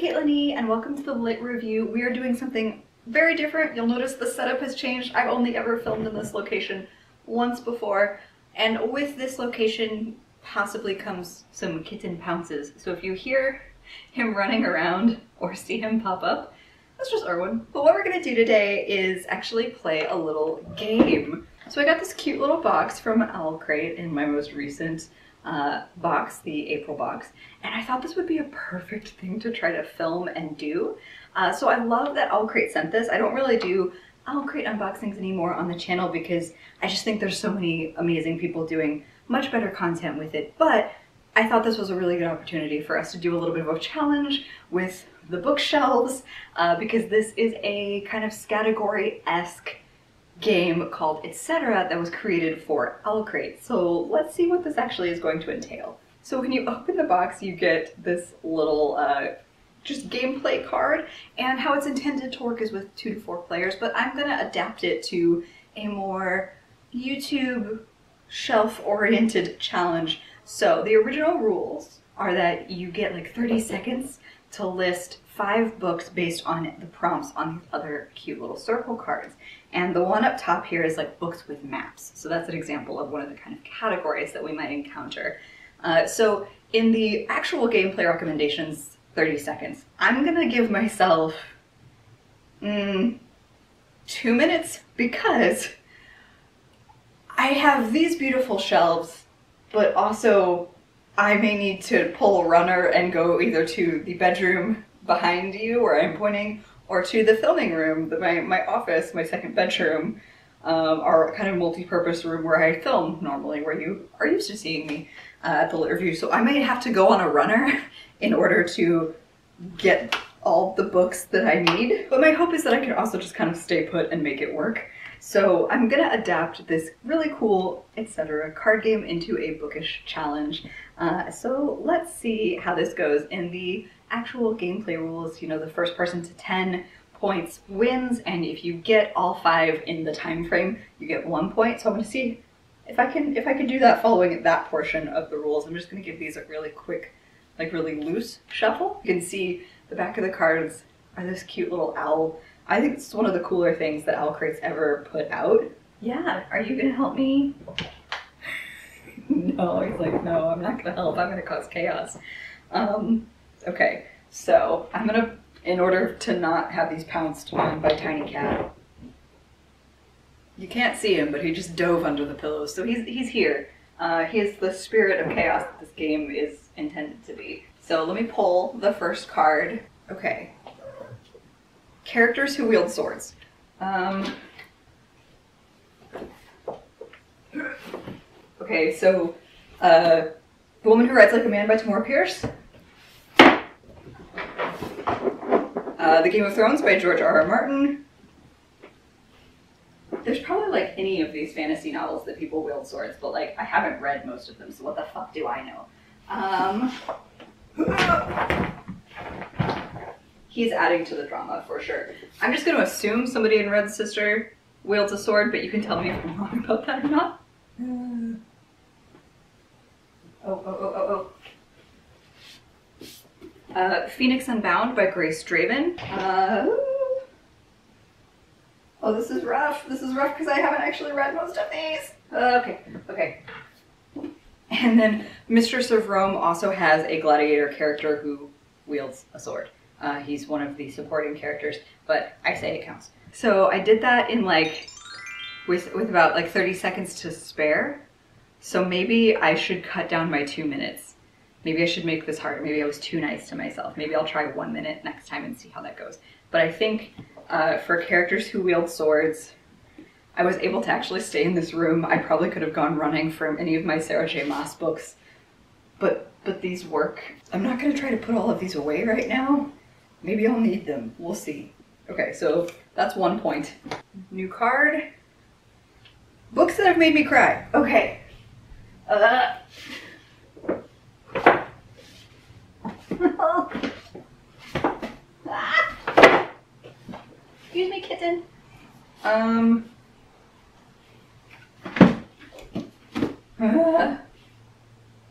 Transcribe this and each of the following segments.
Caitlin E, and welcome to the Lit Review. We are doing something very different. You'll notice the setup has changed. I've only ever filmed in this location once before, and with this location possibly comes some kitten pounces. So if you hear him running around or see him pop up, that's just Erwin. But what we're gonna do today is actually play a little game. So I got this cute little box from OwlCrate in my most recent box, the April box, and I thought this would be a perfect thing to try to film and do. So I love that OwlCrate sent this. I don't really do OwlCrate unboxings anymore on the channel because I just think there's so many amazing people doing much better content with it, but I thought this was a really good opportunity for us to do a little bit of a challenge with the bookshelves because this is a kind of Scattergory-esque game called Etc. that was created for OwlCrate. So let's see what this actually is going to entail. So when you open the box, you get this little just gameplay card, and how it's intended to work is with 2 to 4 players, but I'm gonna adapt it to a more YouTube shelf-oriented challenge. So the original rules are that you get like 30 seconds to list 5 books based on the prompts on these other cute little circle cards. And the one up top here is like books with maps. So that's an example of one of the kind of categories that we might encounter. So in the actual gameplay recommendations, 30 seconds, I'm gonna give myself 2 minutes because I have these beautiful shelves, but also I may need to pull a runner and go either to the bedroom behind you where I'm pointing, or to the filming room, my office, my second bedroom, our kind of multi-purpose room where I film normally, where you are used to seeing me at the Lit Review. So I may have to go on a runner in order to get all the books that I need. But my hope is that I can also just kind of stay put and make it work. So I'm gonna adapt this really cool Etc. card game into a bookish challenge. So let's see how this goes. In the actual gameplay rules, you know, the first person to 10 points wins, and if you get all 5 in the time frame, you get 1 point. So I'm gonna see if I can do that following that portion of the rules. I'm just gonna give these a really quick, like really loose shuffle. You can see the back of the cards are this cute little owl. I think it's one of the cooler things that OwlCrate's ever put out. Yeah, are you gonna help me? No, he's like, no, I'm not gonna help. I'm gonna cause chaos. Okay, so I'm gonna, in order to not have these pounced on by Tiny Cat, you can't see him, but he just dove under the pillows, so he's here. He is the spirit of chaos that this game is intended to be. So let me pull the first card. Okay. Characters who wield swords. Okay, so The Woman Who Rides Like a Man by Tamora Pierce. The Game of Thrones by George R.R. Martin. There's probably like any of these fantasy novels that people wield swords, but like I haven't read most of them, so what the fuck do I know? He's adding to the drama for sure. I'm just going to assume somebody in Red's sister wields a sword, but you can tell me if I'm wrong about that or not. Phoenix Unbound by Grace Draven. Oh, this is rough. This is rough because I haven't actually read most of these. Okay. And then Mistress of Rome also has a gladiator character who wields a sword. He's one of the supporting characters, but I say it counts. So I did that in like, with about like 30 seconds to spare. So maybe I should cut down my 2 minutes. Maybe I should make this harder. Maybe I was too nice to myself. Maybe I'll try 1 minute next time and see how that goes. But I think for characters who wield swords, I was able to actually stay in this room. I probably could have gone running from any of my Sarah J. Maas books, but these work. I'm not gonna try to put all of these away right now. Maybe I'll need them, we'll see. Okay, so that's 1 point. New card. Books that have made me cry. Okay. Excuse me, kitten. I'm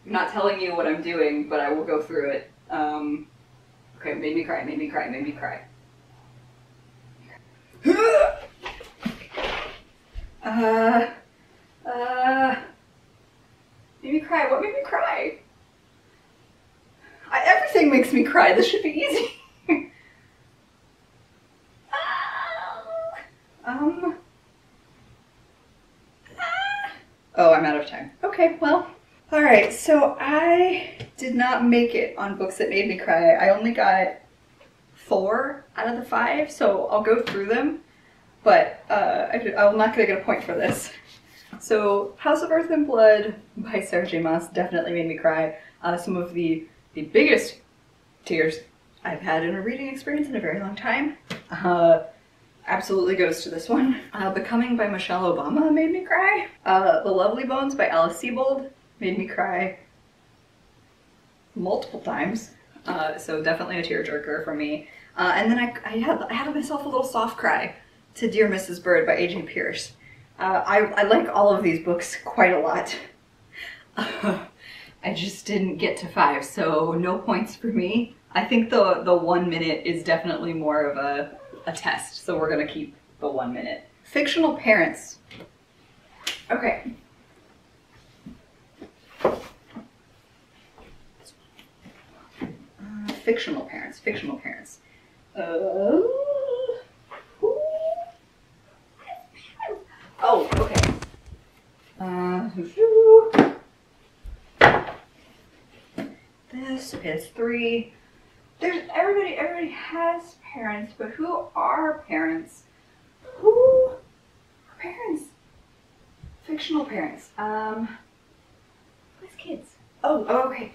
not telling you what I'm doing, but I will go through it. Okay, made me cry, made me cry, made me cry. Made me cry. What made me cry? Everything makes me cry. This should be easy. Oh, I'm out of time. Okay, well. Alright, so I did not make it on books that made me cry. I only got 4 out of the 5, so I'll go through them, but I'm not going to get a point for this. So, House of Earth and Blood by Sarah J. Maas definitely made me cry. Some of the biggest tears I've had in a reading experience in a very long time. Absolutely goes to this one. Becoming by Michelle Obama made me cry. The Lovely Bones by Alice Sebold made me cry multiple times. So definitely a tearjerker for me. And then I had myself a little soft cry to Dear Mrs. Bird by A.J. Pierce. I like all of these books quite a lot. I just didn't get to 5, so no points for me. I think the 1 minute is definitely more of a test, so we're gonna keep the 1 minute. Fictional parents. Okay. Fictional parents, fictional parents. Oh, okay. This is 3. Everybody has parents, but who are parents? Who are parents? Fictional parents. Who's kids? Oh, okay.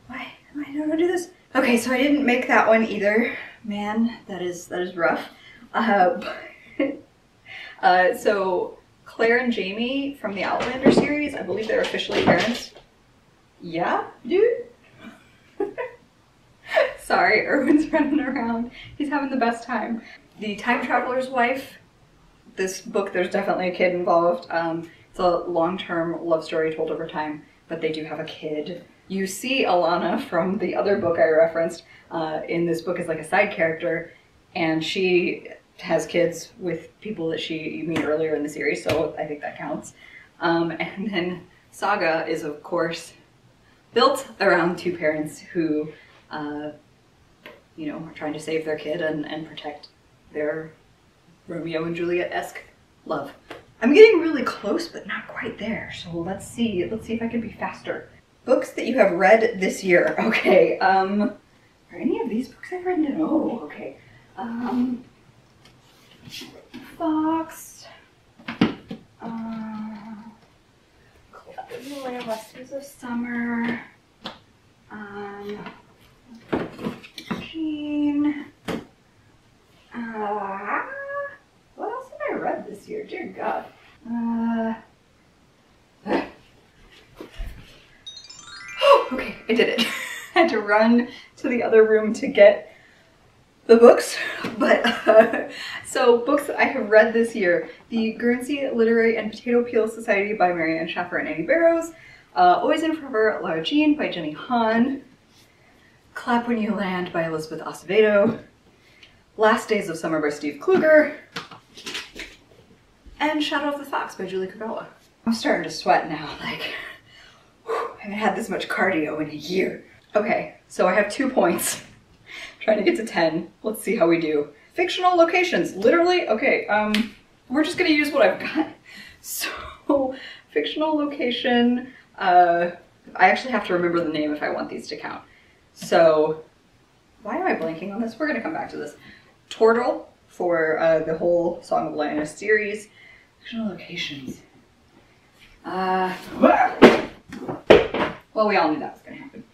Why am I not gonna do this? Okay, so I didn't make that one either. Man, that is rough. So Claire and Jamie from the Outlander series, I believe they're officially parents. Yeah, dude? Sorry, Erwin's running around. He's having the best time. The Time Traveler's Wife. This book, there's definitely a kid involved. It's a long-term love story told over time, but they do have a kid. You see Alana from the other book I referenced in this book as like a side character, and she has kids with people that you meet earlier in the series, so I think that counts. And then Saga is, of course, built around 2 parents who, you know, are trying to save their kid and protect their Romeo and Juliet-esque love. I'm getting really close, but not quite there, so let's see if I can be faster. Books that you have read this year. Okay, are any of these books I've read? No, okay. Fox, Recipes of Summer, Jean, what else have I read this year? Dear God. Okay, I did it. I had to run to the other room to get the books, but so books that I have read this year: the Guernsey Literary and Potato Peel Society by Marianne Schaffer and Annie Barrows, Always and Forever, Lara Jean by Jenny Han, Clap When You Land by Elizabeth Acevedo, Last Days of Summer by Steve Kluger, and Shadow of the Fox by Julie Kagawa. I'm starting to sweat now, like, whew, I haven't had this much cardio in a year. Okay, so I have 2 points. Trying to get to 10. Let's see how we do. Fictional locations, literally, okay, we're just gonna use what I've got. So, fictional location, I actually have to remember the name if I want these to count. So, why am I blanking on this? We're gonna come back to this. Tortle for the whole Song of Lioness series. Fictional locations. Well, we all knew that was gonna happen.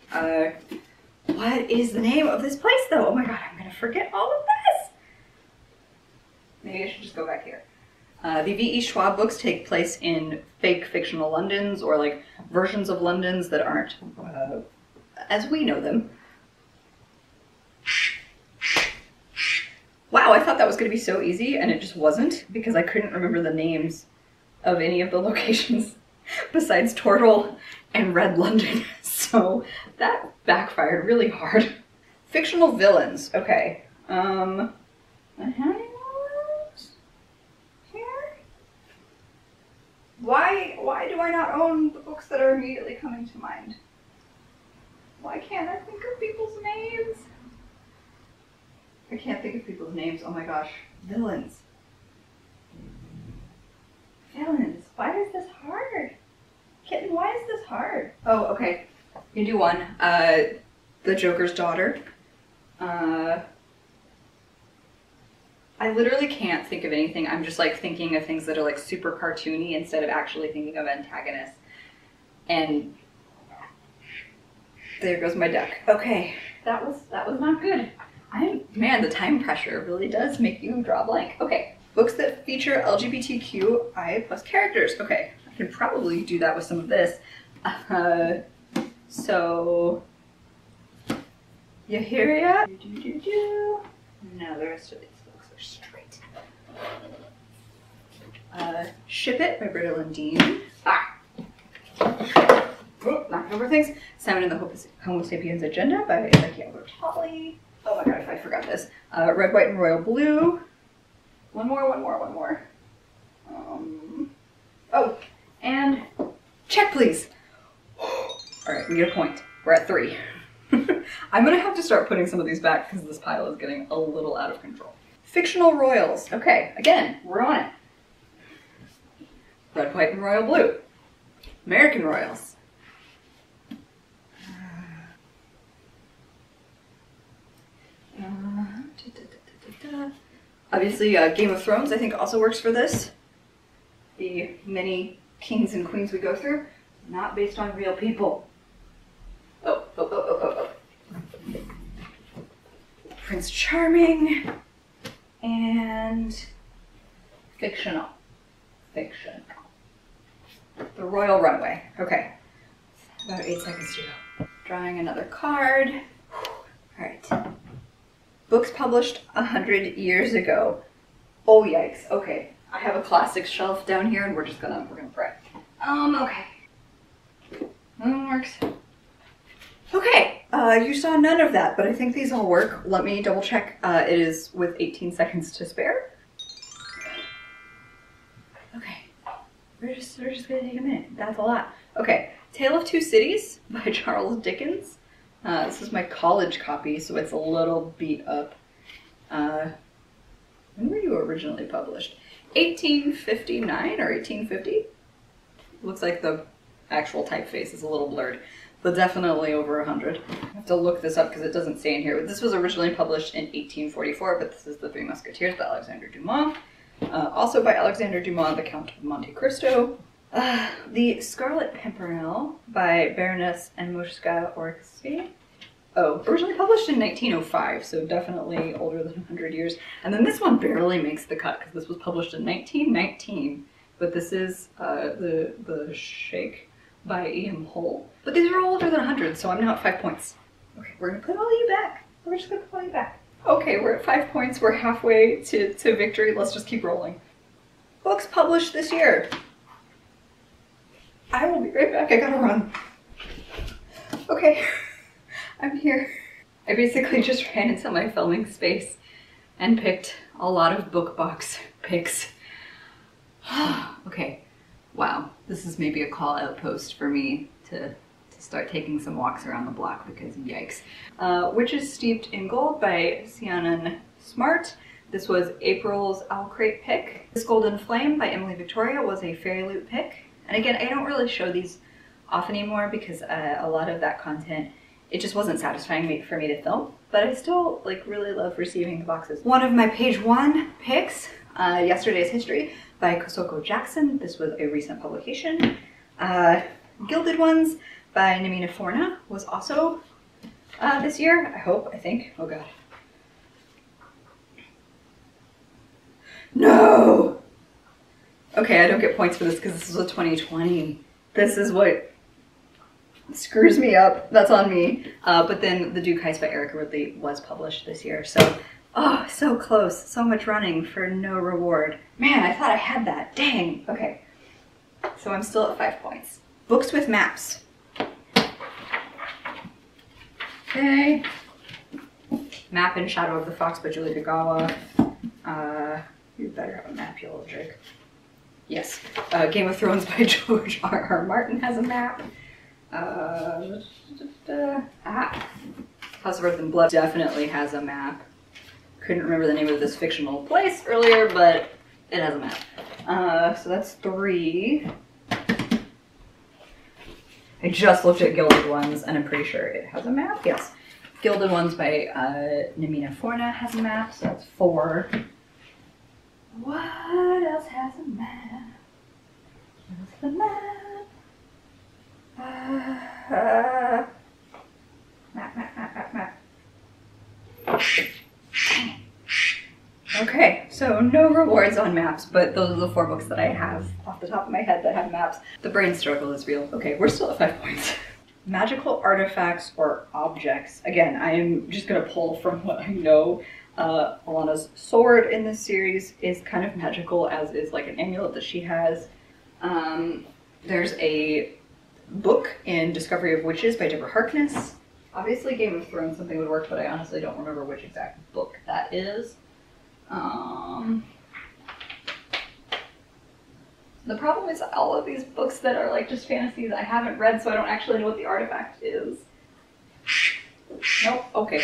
What is the name of this place, though? Oh my god, I'm gonna forget all of this! Maybe I should just go back here. The V.E. Schwab books take place in fake fictional Londons, or like versions of Londons that aren't as we know them. Wow, I thought that was gonna be so easy, and it just wasn't, because I couldn't remember the names of any of the locations besides Tortle and read London, so that backfired really hard. Fictional villains, okay. How many ones here? Why do I not own the books that are immediately coming to mind? Why can't I think of people's names? I can't think of people's names, oh my gosh. Villains. Villains, why is this hard? Kitten, why is this hard? Oh, okay. You can do one. The Joker's daughter. I literally can't think of anything. I'm just like thinking of things that are like super cartoony instead of actually thinking of antagonists. And there goes my duck. Okay, that was not good. Man, the time pressure really does make you draw blank. Okay, books that feature LGBTQI+ characters. Okay, I can probably do that with some of this. So, Yahiria. No, the rest of these books are straight. Ship It by Britta Lundin. Knocking over things. Simon and the Homo Sapiens Agenda by Becky Albertalli. Oh my god, if I forgot this. Red, White, and Royal Blue. One more. Oh, and check, please. All right, we get a point. We're at 3. I'm gonna have to start putting some of these back because this pile is getting a little out of control. Fictional royals. Okay, again, we're on it. Red, White, and Royal Blue. American royals. Obviously, Game of Thrones, I think, also works for this. The many kings and queens we go through, not based on real people. Oh. Prince Charming and fictional. The Royal Runway. Okay, about 8 seconds to go. Drawing another card. All right. Books published 100 years ago. Oh yikes. Okay, I have a classics shelf down here, and we're gonna pray. Okay. Works. Okay, you saw none of that, but I think these all work. Let me double check. It is with 18 seconds to spare. Okay, we're just gonna take a minute. That's a lot. Okay, Tale of Two Cities by Charles Dickens. This is my college copy, so it's a little beat up. When were you originally published? 1859 or 1850? Looks like the actual typeface is a little blurred, but definitely over 100. I have to look this up because it doesn't say in here. But this was originally published in 1844, but this is The Three Musketeers by Alexander Dumas. Also by Alexander Dumas, The Count of Monte Cristo. The Scarlet Pimpernel by Baroness Anmushka Orczy. Oh, originally published in 1905, so definitely older than 100 years. And then this one barely makes the cut because this was published in 1919. But this is the Shake by E.M. Hull. But these are all older than 100, so I'm now at 5 points. Okay, we're gonna put all of you back. We're just gonna put all of you back. Okay, we're at 5 points. We're halfway to victory. Let's just keep rolling. Books published this year. I will be right back. I gotta run. Okay, I'm here. I basically just ran into my filming space and picked a lot of book box picks. Okay, wow. This is maybe a call out post for me to start taking some walks around the block because yikes. Witches Steeped in Gold by Sianan Smart. This was April's OwlCrate pick. This Golden Flame by Emily Victoria was a Fairy Loot pick. And again, I don't really show these off anymore because a lot of that content, it just wasn't satisfying for me to film. But I still really love receiving the boxes. One of my page 1 picks, Yesterday's History by Kosoko Jackson. This was a recent publication. Gilded Ones by Namina Forna was also this year, I think. Oh god. No! Okay, I don't get points for this because this is a 2020. This is what screws me up. That's on me. But then The Duke Heist by Erica Ridley was published this year. So, oh, so close. So much running for no reward. Man, I thought I had that. Dang. Okay. So I'm still at 5 points. Books with Maps Okay. Map in Shadow of the Fox by Julie Kagawa. You better have a map, you little jerk. Yes. Game of Thrones by George R.R. Martin has a map. House of Earth and Blood definitely has a map. Couldn't remember the name of this fictional place earlier, but it has a map. So that's 3. I just looked at Gilded Ones, and I'm pretty sure it has a map. Yes. Gilded Ones by Namina Forna has a map, so that's 4. What else has a map? Where's the map? Map. Okay, so no rewards on maps, but those are the 4 books that I have off the top of my head that have maps. The brain struggle is real. Okay, we're still at 5 points. Magical artifacts or objects. Again, I am just gonna pull from what I know. Alana's sword in this series is kind of magical, as is like an amulet that she has. There's a book in Discovery of Witches by Deborah Harkness. Obviously Game of Thrones something would work, but I honestly don't remember which exact book that is. The problem is all of these books that are like just fantasies I haven't read, so I don't actually know what the artifact is. Nope, okay.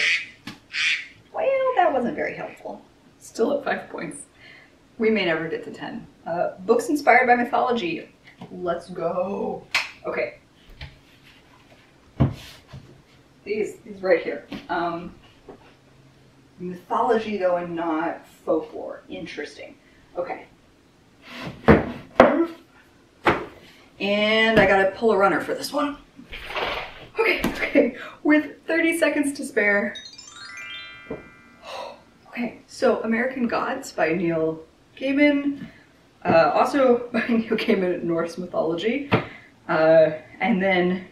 Well, that wasn't very helpful. Still at 5 points. We may never get to 10. Books inspired by mythology. Let's go. Okay. These right here. Mythology though, and not folklore. Interesting. Okay. And I gotta pull a runner for this one. Okay. With 30 seconds to spare. Okay, so American Gods by Neil Gaiman. Also by Neil Gaiman, Norse mythology. And then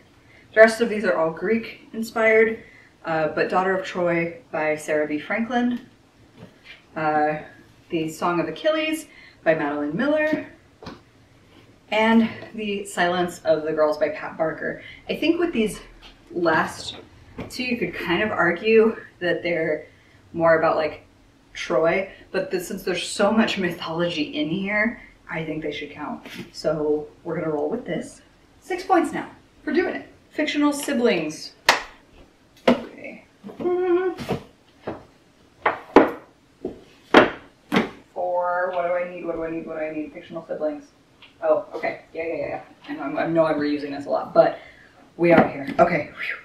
the rest of these are all Greek inspired. But Daughter of Troy by Sarah B. Franklin. The Song of Achilles by Madeline Miller. And The Silence of the Girls by Pat Barker. I think with these last 2 you could kind of argue that they're more about like Troy, but since there's so much mythology in here, I think they should count. So we're gonna roll with this. 6 points now for doing it. Fictional siblings. Okay. 4, what do I need? Fictional siblings. Oh, okay, yeah. I know I'm reusing this a lot, but we are here. Okay. Whew.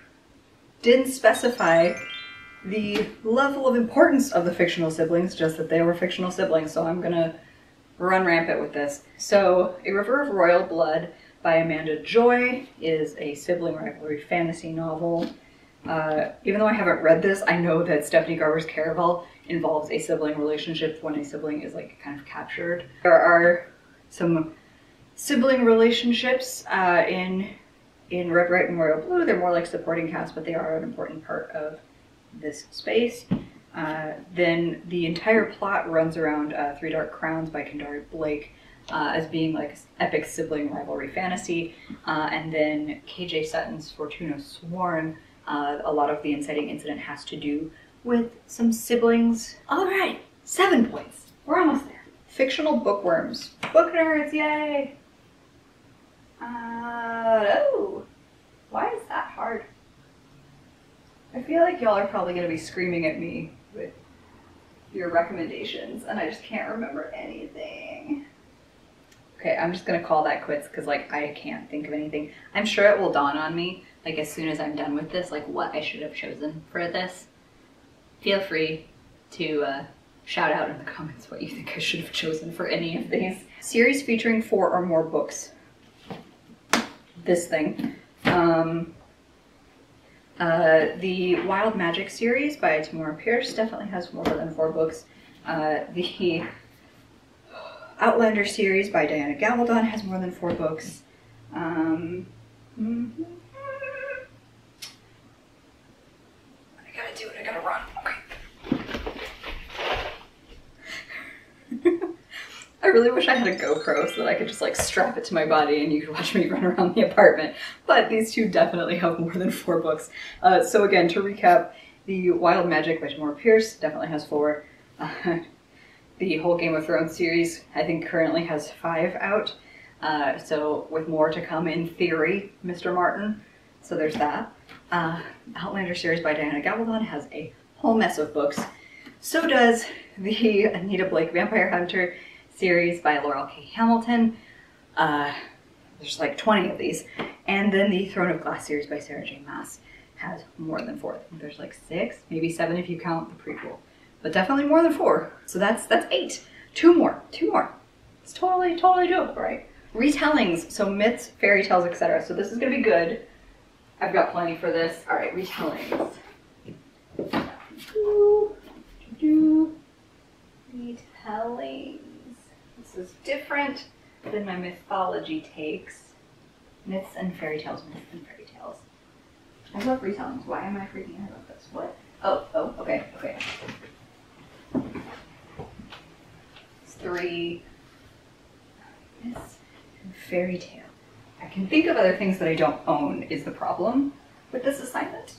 Didn't specify the level of importance of the fictional siblings, just that they were fictional siblings, so I'm gonna run rampant with this. So, A River of Royal Blood by Amanda Joy is a sibling rivalry fantasy novel. Even though I haven't read this, I know that Stephanie Garber's Caraval involves a sibling relationship when a sibling is like kind of captured. There are some sibling relationships in Red, White, and Royal Blue. They're more like supporting cast, but they are an important part of this space. Then the entire plot runs around Three Dark Crowns by Kendari Blake as being like epic sibling rivalry fantasy. And then KJ Sutton's Fortuna Sworn, a lot of the inciting incident has to do with some siblings. All right, 7 points. We're almost there. Fictional bookworms. Book nerds, yay! Oh, why is that hard? I feel like y'all are probably going to be screaming at me with your recommendations, and I just can't remember anything. Okay, I'm just going to call that quits because, like, I can't think of anything. I'm sure it will dawn on me, like, as soon as I'm done with this, like, what I should have chosen for this. Feel free to shout out in the comments what you think I should have chosen for any of these. Series featuring 4 or more books. This thing. The Wild Magic series by Tamora Pierce definitely has more than 4 books. The Outlander series by Diana Gabaldon has more than 4 books. I gotta do it, I gotta run. Okay. I really wish I had a GoPro so that I could just like strap it to my body and you could watch me run around the apartment. But these two definitely have more than 4 books. So again, to recap, the Wild Magic by Tamora Pierce definitely has 4. The whole Game of Thrones series, I think, currently has 5 out. So with more to come in theory, Mr. Martin. So there's that. Outlander series by Diana Gabaldon has a whole mess of books. So does the Anita Blake Vampire Hunter series by Laurel K. Hamilton. There's like 20 of these. And then the Throne of Glass series by Sarah J. Maas has more than 4. I think there's like 6, maybe 7 if you count the prequel. But definitely more than 4. So that's 8. 2 more. It's totally doable, right? Retellings, so myths, fairy tales, etc. So this is gonna be good. I've got plenty for this. All right, retellings. Retellings. This is different than my mythology takes. Myths and fairy tales, myths and fairy tales. I love retellings. Why am I freaking out about this? What? Oh, okay. It's 3 myths and fairy tale. I can think of other things that I don't own is the problem with this assignment.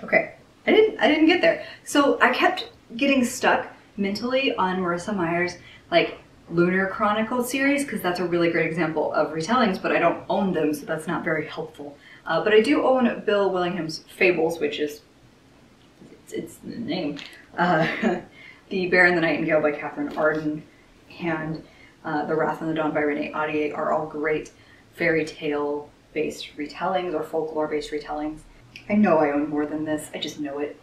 Okay, I didn't get there. So I kept getting stuck mentally on Marissa Meyer's like Lunar Chronicle series because that's a really great example of retellings, but I don't own them, so that's not very helpful. But I do own Bill Willingham's Fables, which is it's the name. The Bear and the Nightingale by Catherine Arden and The Wrath and the Dawn by Renee Audier are all great fairy tale based retellings or folklore based retellings. I know I own more than this, I just know it.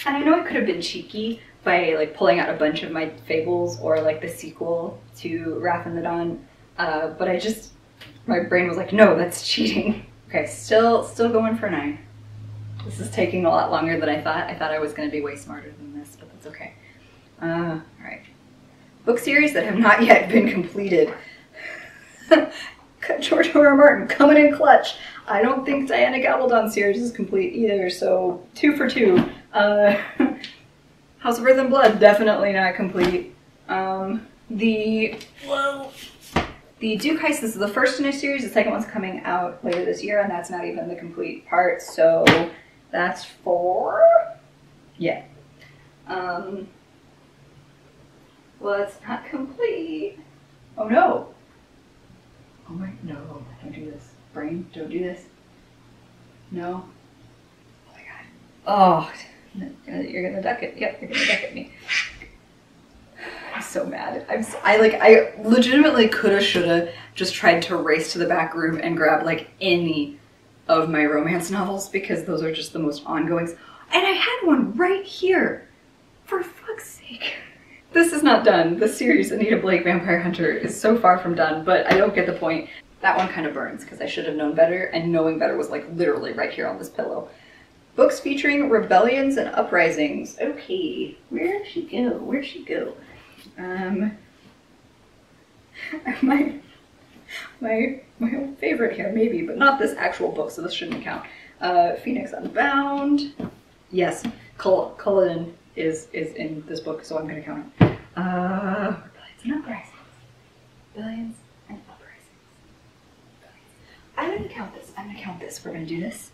And I know I could have been cheeky by like pulling out a bunch of my fables or like the sequel to Wrath and the Dawn, but my brain was like, no, that's cheating. Okay, still going for 9. This is taking a lot longer than I thought. I thought I was going to be way smarter than this, but that's okay. All right. Book series that have not yet been completed. George R. R. Martin coming in clutch. I don't think Diana Gabaldon series is complete either, so 2 for 2. House of Earth and Blood, definitely not complete. The Duke Heist, this is the first in a series. The second one's coming out later this year, and that's not even the complete part, so that's 4. Yeah. Well, it's not complete. Oh no. Oh my, no, don't do this. Brain, don't do this. No. Oh my god. Oh, you're gonna duck it. Yep, you're gonna duck at me. I'm so mad. I legitimately coulda, shoulda just tried to race to the back room and grab like any of my romance novels because those are just the most ongoings. And I had one right here. For fuck's sake. This is not done. The series Anita Blake Vampire Hunter is so far from done, but I don't get the point. That one kind of burns because I should have known better, and knowing better was like literally right here on this pillow. Books featuring rebellions and uprisings. Okay, where'd she go? Where'd she go? My favorite here, maybe, but not this actual book, so this shouldn't count. Phoenix Unbound. Yes, Culloden is in this book, so I'm gonna count it. Rebellions and uprisings. Rebellions and uprisings. I'm gonna count this. I'm gonna count this. We're gonna do this.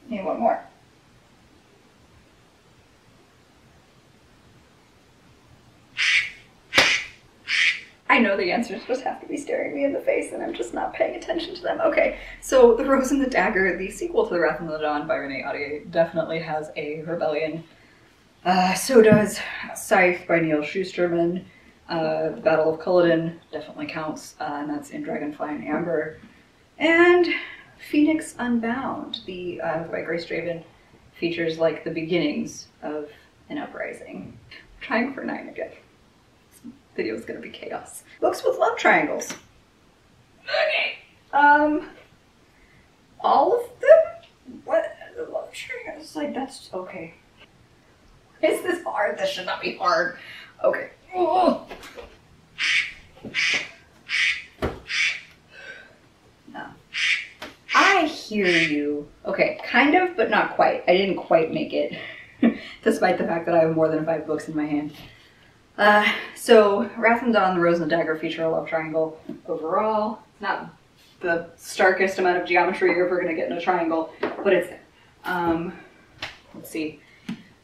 Need one more. I know the answers just have to be staring me in the face and I'm just not paying attention to them. Okay, so The Rose and the Dagger, the sequel to The Wrath and the Dawn by Renee Audier, definitely has a rebellion. So does Scythe by Neil Shusterman. The Battle of Culloden definitely counts, and that's in Dragonfly and Amber. And Phoenix Unbound, by Grace Draven, features like the beginnings of an uprising. I'm trying for 9 again. Video is gonna be chaos. Books with love triangles. Okay. All of them? What? The love triangles? Like, that's okay. Is this hard? This should not be hard. Okay. Oh. hear you. Okay, kind of, but not quite. I didn't quite make it, despite the fact that I have more than 5 books in my hand. So Wrath and Dawn, The Rose and the Dagger feature a love triangle overall. It's not the starkest amount of geometry you're ever going to get in a triangle, but it's let's see.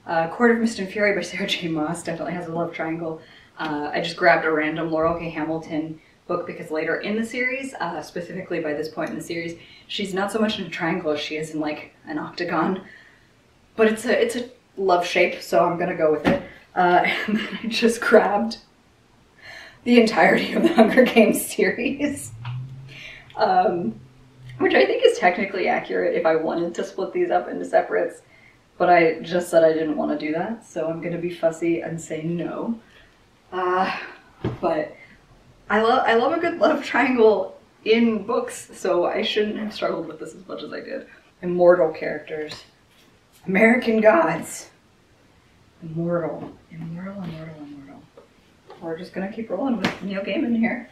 Court of Mist and Fury by Sarah J. Maas definitely has a love triangle. I just grabbed a random Laurel K. Hamilton book because later in the series, specifically by this point in the series, she's not so much in a triangle as she is in like an octagon, but it's a love shape, so I'm gonna go with it. And then I just grabbed the entirety of the Hunger Games series, which I think is technically accurate if I wanted to split these up into separates, but I just said I didn't want to do that, so I'm gonna be fussy and say no. But I love a good love triangle in books, so I shouldn't have struggled with this as much as I did. Immortal characters. American gods. Immortal. We're just gonna keep rolling with Neil Gaiman here.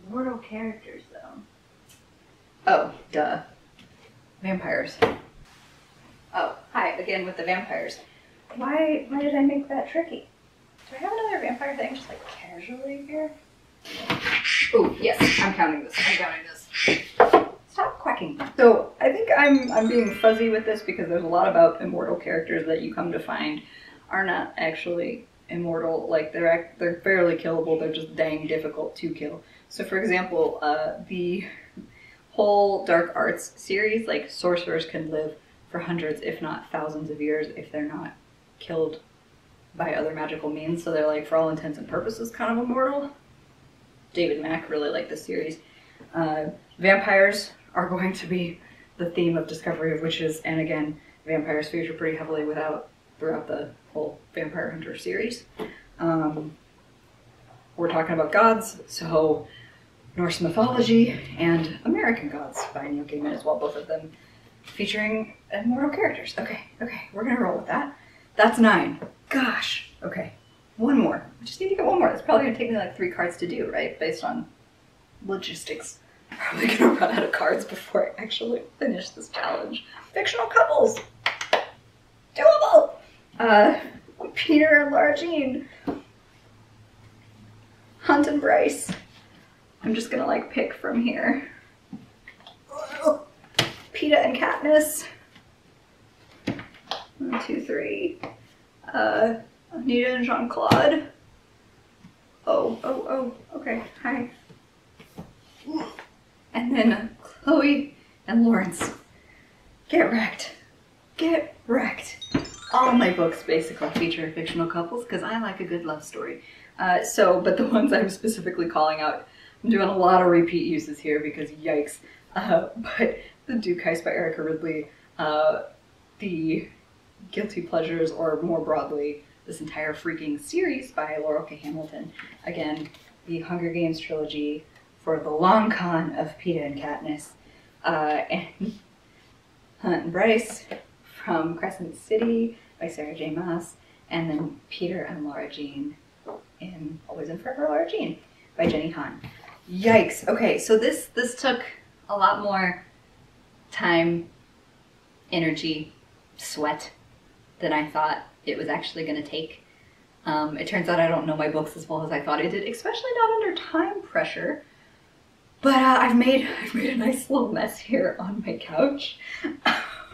Immortal characters, though. Oh, duh. Vampires. Oh, hi, again with the vampires. Why did I make that tricky? Do I have another vampire thing just like casually here? Oh, yes, I'm counting this. Stop quacking. So I think I'm being fuzzy with this because there's a lot about immortal characters that you come to find are not actually immortal. Like they're fairly killable. They're just dang difficult to kill. So for example, the whole Dark Arts series, like sorcerers can live for hundreds, if not thousands of years if they're not killed by other magical means. So they're like, for all intents and purposes, kind of immortal. David Mack really liked this series. Vampires are going to be the theme of Discovery of Witches, and again, vampires feature pretty heavily throughout the whole Vampire Hunter series. We're talking about gods, so Norse mythology and American gods by Neil Gaiman as well, both of them featuring immortal characters. Okay, we're gonna roll with that. That's 9. Gosh, okay. One more. I just need to get one more. That's probably gonna take me like 3 cards to do, right? Based on logistics. I'm probably gonna run out of cards before I actually finish this challenge. Fictional couples! Doable! Peter and Lara Jean. Hunt and Bryce. I'm just gonna like pick from here. Peeta and Katniss. 1, 2, 3. Anita and Jean-Claude. Oh, okay, hi. And then Chloe and Lawrence. Get wrecked. Get wrecked. All my books basically feature fictional couples because I like a good love story. But the ones I'm specifically calling out, I'm doing a lot of repeat uses here because yikes. But The Duke Heist by Erica Ridley, the Guilty Pleasures, or more broadly, this entire freaking series by Laurel K. Hamilton. Again, the Hunger Games trilogy for the long con of Peeta and Katniss, and Hunt and Bryce from Crescent City by Sarah J. Maas, and then Peter and Lara Jean in Always and Forever Lara Jean by Jenny Han. Yikes. Okay, so this took a lot more time, energy, sweat than I thought it was actually going to take. It turns out I don't know my books as well as I thought I did, especially not under time pressure. But I've made a nice little mess here on my couch.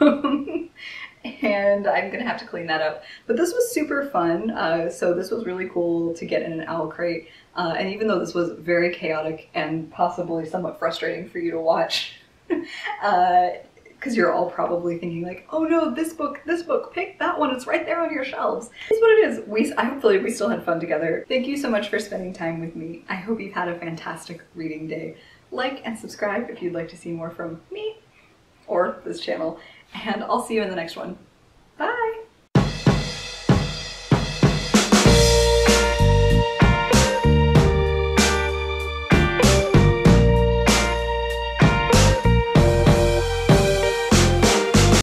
And I'm gonna have to clean that up. But this was super fun. So this was really cool to get in an owl crate. And even though this was very chaotic and possibly somewhat frustrating for you to watch, because you're all probably thinking like, oh no, this book, pick that one, it's right there on your shelves. It's what it is. Hopefully we still had fun together. Thank you so much for spending time with me. I hope you've had a fantastic reading day. Like and subscribe if you'd like to see more from me or this channel, and I'll see you in the next one. Bye!